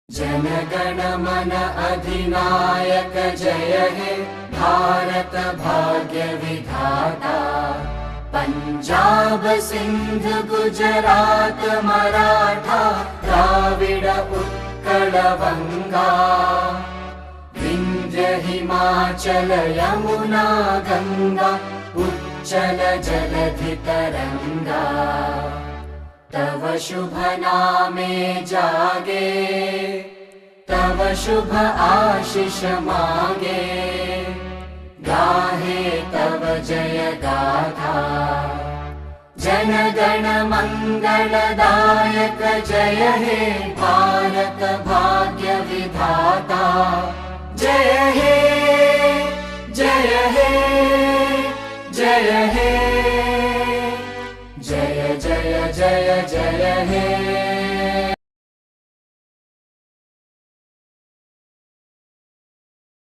जनगण मन अधिनायक जय हे भारत भाग्य विधाता। पंजाब सिंध गुजरात मराठा द्राविड उत्कल बंगा। विंध्य हिमाचल यमुना गंगा उच्चल जलधि तरंगा। तव शुभ नामे जागे तव शुभ आशीष मागे। गाहे तव जय गाथा जनगण मंगलदायक जय हे भारत भाग्य विधाता। जय हे जय हे जय हे जय जय जय जय हे।